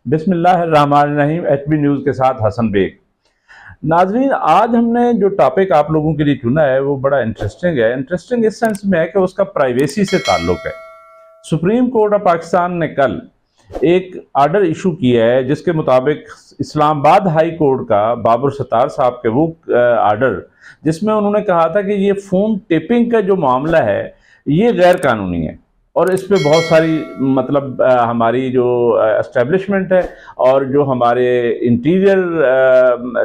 बिस्मिल्लाहिर्रहमानिर्रहीम। HB news के साथ हसन बेग। नाजरीन, आज हमने जो टॉपिक आप लोगों के लिए चुना है वो बड़ा इंटरेस्टिंग है। इंटरेस्टिंग इस सेंस में है कि उसका प्राइवेसी से ताल्लुक़ है। सुप्रीम कोर्ट ऑफ पाकिस्तान ने कल एक आर्डर इशू किया है जिसके मुताबिक इस्लामाबाद हाई कोर्ट का बाबर सत्तार साहब के वो आर्डर जिसमें उन्होंने कहा था कि ये फ़ोन टेपिंग का जो मामला है ये गैर कानूनी है और इस पे बहुत सारी हमारी जो एस्टेब्लिशमेंट है और जो हमारे इंटीरियर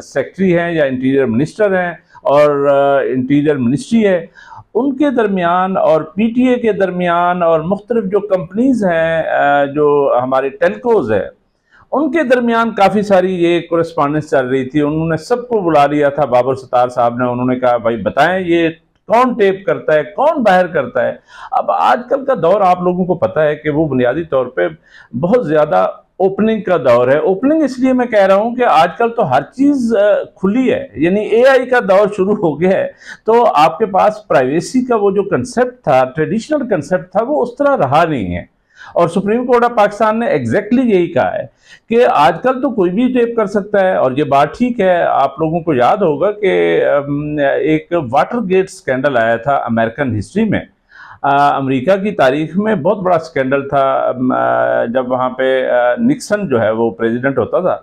सेक्रेटरी हैं या इंटीरियर मिनिस्टर हैं और इंटीरियर मिनिस्ट्री है उनके दरमियान और पीटीए के दरमियान और मुख्तलिफ जो कंपनीज़ हैं जो हमारे टेलकोज़ है उनके दरमियान काफ़ी सारी ये कोरेस्पॉन्डेंस चल रही थी। उन्होंने सबको बुला लिया था बाबर सत्तार साहब ने। उन्होंने कहा भाई बताएं ये कौन टेप करता है, कौन बाहर करता है। अब आजकल का दौर आप लोगों को पता है कि वो बुनियादी तौर पे बहुत ज़्यादा ओपनिंग का दौर है। ओपनिंग इसलिए मैं कह रहा हूँ कि आजकल तो हर चीज़ खुली है, यानी एआई का दौर शुरू हो गया है। तो आपके पास प्राइवेसी का वो जो कंसेप्ट था, ट्रेडिशनल कंसेप्ट था, वो उस तरह रहा नहीं है। और सुप्रीम कोर्ट ऑफ पाकिस्तान ने एग्जैक्टली यही कहा है कि आजकल तो कोई भी टेप कर सकता है। और ये बात ठीक है। आप लोगों को याद होगा कि एक वाटरगेट स्कैंडल आया था अमेरिकन हिस्ट्री में। अमेरिका की तारीख में बहुत बड़ा स्कैंडल था जब वहाँ पे निक्सन जो है वो प्रेसिडेंट होता था।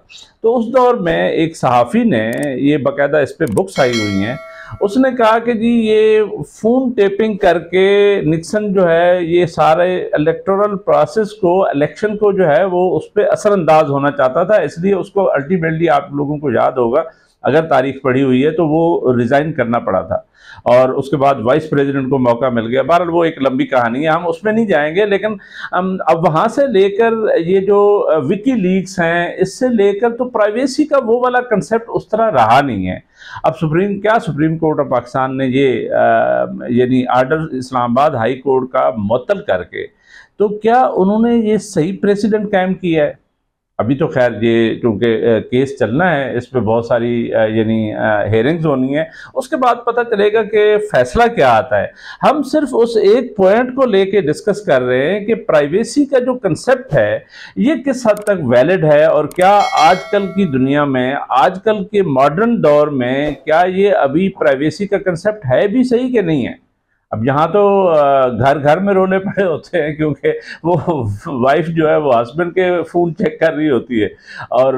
तो उस दौर में एक सहाफ़ी ने, ये बाकायदा इस पर बुक्स आई हुई हैं, उसने कहा कि जी ये फ़ोन टेपिंग करके निक्सन जो है ये सारे इलेक्टोरल प्रोसेस को, इलेक्शन को जो है वो उस पर असरअंदाज होना चाहता था। इसलिए उसको अल्टीमेटली, आप लोगों को याद होगा अगर तारीख पढ़ी हुई है, तो वो रिज़ाइन करना पड़ा था और उसके बाद वाइस प्रेसिडेंट को मौका मिल गया। बहरहाल वो एक लंबी कहानी है, हम उसमें नहीं जाएंगे। लेकिन अब वहाँ से लेकर ये जो विकी लीक्स हैं, इससे लेकर तो प्राइवेसी का वो वाला कंसेप्ट उस तरह रहा नहीं है। अब सुप्रीम कोर्ट ऑफ पाकिस्तान ने ये यानी आर्डर इस्लामाबाद हाई कोर्ट का मुअत्तल करके, तो क्या उन्होंने ये सही प्रेसिडेंट कायम किया है? अभी तो खैर ये क्योंकि केस चलना है, इस पे बहुत सारी यानी हेयरिंग्स होनी है, उसके बाद पता चलेगा कि फैसला क्या आता है। हम सिर्फ उस एक पॉइंट को लेके डिस्कस कर रहे हैं कि प्राइवेसी का जो कंसेप्ट है ये किस हद तक वैलिड है और क्या आजकल की दुनिया में, आजकल के मॉडर्न दौर में, क्या ये अभी प्राइवेसी का कंसेप्ट है भी सही कि नहीं है। अब यहाँ तो घर घर में रोले पड़े होते हैं क्योंकि वो वाइफ जो है वो हस्बैंड के फ़ोन चेक कर रही होती है और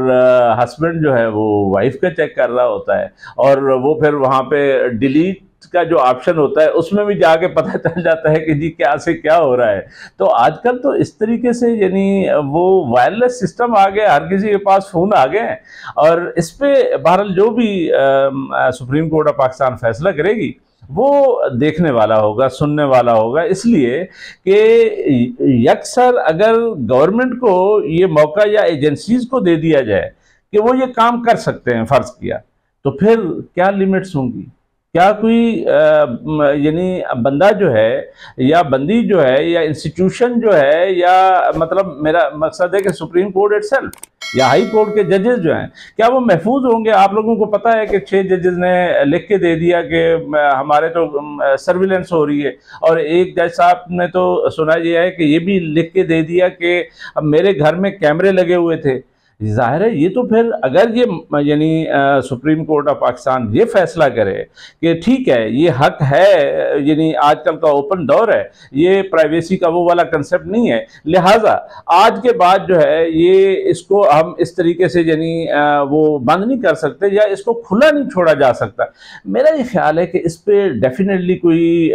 हस्बैंड जो है वो वाइफ का चेक कर रहा होता है और वो फिर वहाँ पे डिलीट का जो ऑप्शन होता है उसमें भी जाके पता चल जाता है कि जी क्या से क्या हो रहा है। तो आजकल तो इस तरीके से यानी वो वायरलेस सिस्टम आ गया, हर किसी के पास फ़ोन आ गए हैं और इस पर बहरहाल जो भी सुप्रीम कोर्ट ऑफ पाकिस्तान फैसला करेगी वो देखने वाला होगा, सुनने वाला होगा। इसलिए कि यकसर अगर गवर्नमेंट को ये मौका या एजेंसीज को दे दिया जाए कि वो ये काम कर सकते हैं, फ़र्ज़ किया, तो फिर क्या लिमिट्स होंगी? क्या कोई यानी बंदा जो है या बंदी जो है या इंस्टीट्यूशन जो है, या मतलब मेरा मकसद है कि सुप्रीम कोर्ट इटसेल्फ या हाई कोर्ट के जजेस जो हैं, क्या वो महफूज होंगे? आप लोगों को पता है कि 6 जजेस ने लिख के दे दिया कि हमारे तो सर्विलेंस हो रही है और एक जज साहब ने तो सुना यह है कि ये भी लिख के दे दिया कि मेरे घर में कैमरे लगे हुए थे। जाहिर है ये तो फिर अगर ये यानी सुप्रीम कोर्ट ऑफ पाकिस्तान ये फैसला करे कि ठीक है ये हक है, यानी आजकल का ओपन दौर है, ये प्राइवेसी का वो वाला कंसेप्ट नहीं है, लिहाजा आज के बाद जो है ये इसको हम इस तरीके से यानी वो बंद नहीं कर सकते या इसको खुला नहीं छोड़ा जा सकता। मेरा ये ख्याल है कि इस पर डेफिनेटली कोई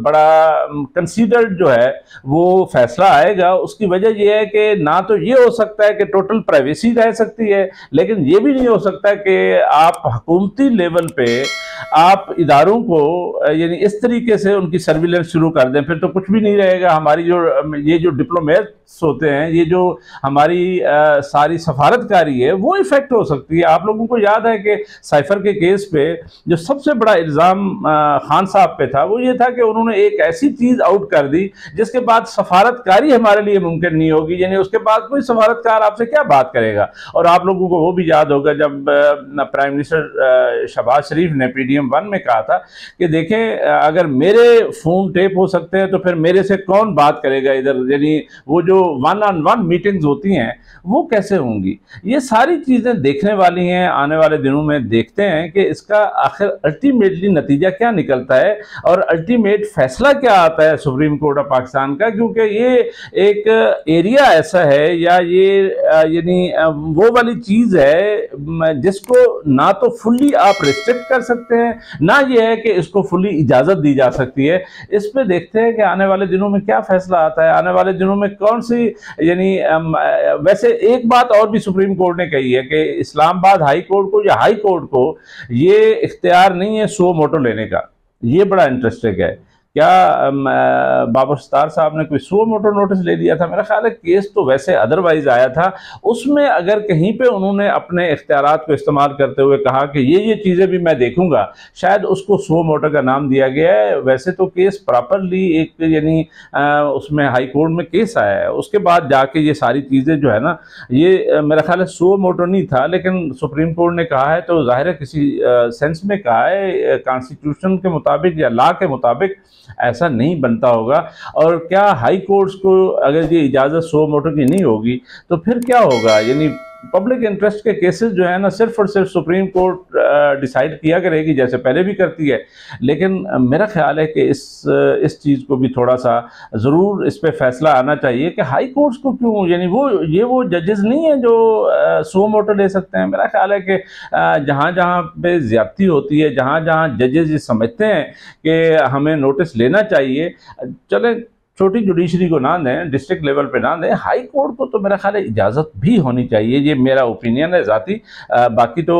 बड़ा कंसीडर्ड जो है वो फैसला आएगा। उसकी वजह यह है कि ना तो ये हो सकता है कि टोटल प्राइवेसी रह सकती है, लेकिन ये भी नहीं हो सकता कि आप हुकूमती लेवल पे आप इदारों को यानी इस तरीके से उनकी सर्विलेंस शुरू कर दें, फिर तो कुछ भी नहीं रहेगा। हमारी जो ये जो डिप्लोमेट्स होते हैं, ये जो हमारी सारी सफारतकारी है, वो इफेक्ट हो सकती है। आप लोगों को याद है कि साइफर के केस पे जो सबसे बड़ा इल्ज़ाम खान साहब पे था वो ये था कि उन्होंने एक ऐसी चीज़ आउट कर दी जिसके बाद सफारतकारी हमारे लिए मुमकिन नहीं होगी, यानी उसके बाद कोई सफारतकार आपसे क्या बात करेगा। करेगा। और आप लोगों को वो भी याद होगा जब प्राइम मिनिस्टर शहबाज शरीफ ने PDM-1 में कहा था कि देखें, अगर मेरे फ़ोन टेप हो सकते हैं तो फिर मेरे से कौन बात करेगा इधर, यानी वो जो 1-on-1 मीटिंग्स होती हैं वो कैसे होंगी। ये सारी चीज़ें देखने वाली हैं, आने वाले दिनों में देखते हैं कि इसका आखिर अल्टीमेटली नतीजा क्या निकलता है और अल्टीमेट फैसला क्या आता है सुप्रीम कोर्ट ऑफ पाकिस्तान का, क्योंकि ये एक एरिया ऐसा है या ये यानी वो वाली चीज़ है जिसको ना तो फुल्ली आप रिस्ट्रिक्ट कर सकते हैं, ना ये है कि इसको फुल्ली इजाज़त दी जा सकती है। इस पे देखते हैं कि आने वाले दिनों में क्या फैसला आता है, आने वाले दिनों में कौन सी, यानी वैसे एक बात और भी सुप्रीम कोर्ट ने कही है कि इस्लामाबाद हाई कोर्ट को या हाई कोर्ट को ये इख्तियार नहीं है सो मोटो लेने का। ये बड़ा इंटरेस्टिंग है। क्या बाबर सत्तार साहब ने कोई सो मोटो नोटिस ले लिया था? मेरा ख्याल है केस तो वैसे अदरवाइज आया था, उसमें अगर कहीं पे उन्होंने अपने इख्तियारात को इस्तेमाल करते हुए कहा कि ये चीज़ें भी मैं देखूंगा, शायद उसको सो मोटो का नाम दिया गया है। वैसे तो केस प्रॉपरली एक यानी उसमें हाई कोर्ट में केस आया है, उसके बाद जाके ये सारी चीज़ें जो है ना, ये मेरा ख्याल है सो मोटो नहीं था, लेकिन सुप्रीम कोर्ट ने कहा है तो जाहिर है किसी सेंस में कहा है, कॉन्स्टिट्यूशन के मुताबिक या लॉ के मुताबिक ऐसा नहीं बनता होगा। और क्या हाई कोर्ट्स को अगर ये इजाज़त सो मोटो की नहीं होगी तो फिर क्या होगा? यानी पब्लिक इंटरेस्ट के केसेस जो है ना, सिर्फ और सिर्फ सुप्रीम कोर्ट डिसाइड किया करेगी, जैसे पहले भी करती है। लेकिन मेरा ख्याल है कि इस चीज़ को भी थोड़ा सा ज़रूर इस पे फैसला आना चाहिए कि हाई कोर्ट्स को क्यों, यानी वो जजेस नहीं हैं जो सो मोटो ले सकते हैं। मेरा ख्याल है कि जहाँ जहाँ पे ज़्यादती होती है, जहाँ जहाँ जजेस ये समझते हैं कि हमें नोटिस लेना चाहिए, चलें छोटी जुडिशरी को ना दें, डिस्ट्रिक्ट लेवल पे ना दें, हाई कोर्ट को तो मेरा ख्याल है इजाज़त भी होनी चाहिए। ये मेरा ओपिनियन है ज़ाती। बाकी तो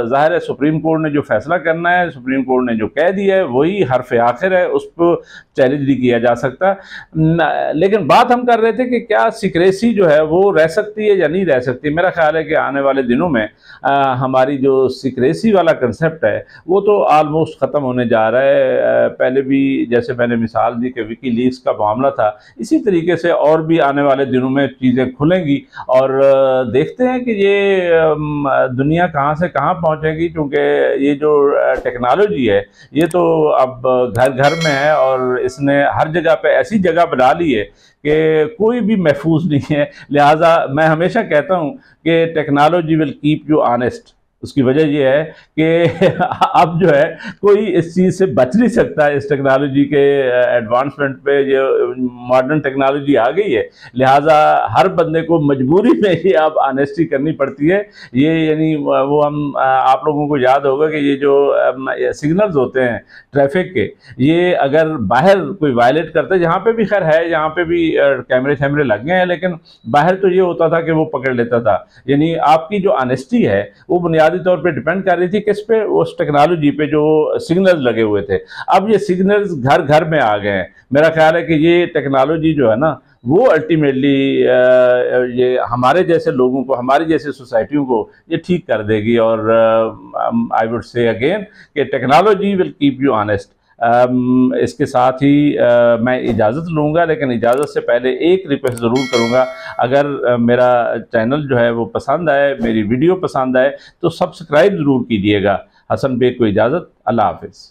ज़ाहिर है सुप्रीम कोर्ट ने जो फैसला करना है, सुप्रीम कोर्ट ने जो कह दिया है वही हरफ आखिर है, उसको चैलेंज नहीं किया जा सकता। लेकिन बात हम कर रहे थे कि क्या सिक्रेसी जो है वो रह सकती है या नहीं रह सकती। मेरा ख्याल है कि आने वाले दिनों में हमारी जो सिक्रेसी वाला कंसेप्ट है वो तो ऑलमोस्ट ख़त्म होने जा रहा है। पहले भी जैसे मैंने मिसाल दी कि विकीलीक्स का मामला था, इसी तरीके से और भी आने वाले दिनों में चीज़ें खुलेंगी और देखते हैं कि ये दुनिया कहाँ से कहाँ पहुँचेगी, क्योंकि ये जो टेक्नोलॉजी है ये तो अब घर घर में है और इसने हर जगह पे ऐसी जगह बना ली है कि कोई भी महफूज नहीं है। लिहाजा मैं हमेशा कहता हूँ कि technology will keep you honest. उसकी वजह यह है कि अब जो है कोई इस चीज़ से बच नहीं सकता। इस टेक्नोलॉजी के एडवांसमेंट पे ये मॉडर्न टेक्नोलॉजी आ गई है, लिहाजा हर बंदे को मजबूरी में ही अब ऑनेस्टी करनी पड़ती है। ये यानी वो हम आप लोगों को याद होगा कि ये जो सिग्नल्स होते हैं ट्रैफिक के, ये अगर बाहर कोई वायलेट करता है, यहाँ पे भी खैर है, यहाँ पे भी कैमरे शैमरे लग गए हैं, लेकिन बाहर तो ये होता था कि वो पकड़ लेता था। यानी आपकी जो ऑनेस्टी है वो बुनियादी तौर पे डिपेंड कर रही थी किस पे, उस टेक्नोलॉजी पे जो सिग्नल्स लगे हुए थे। अब ये सिग्नल्स घर घर में आ गए हैं। मेरा ख्याल है कि ये टेक्नोलॉजी जो है ना वो अल्टीमेटली ये हमारे जैसे लोगों को, हमारी जैसे सोसाइटियों को ये ठीक कर देगी। और आई वुड से अगेन कि technology will keep you honest. इसके साथ ही मैं इजाज़त लूँगा, लेकिन इजाज़त से पहले एक रिक्वेस्ट ज़रूर करूँगा। अगर मेरा चैनल जो है वो पसंद आए, मेरी वीडियो पसंद आए तो सब्सक्राइब ज़रूर कीजिएगा। हसन बेग को इजाज़त। अल्लाह हाफिज़।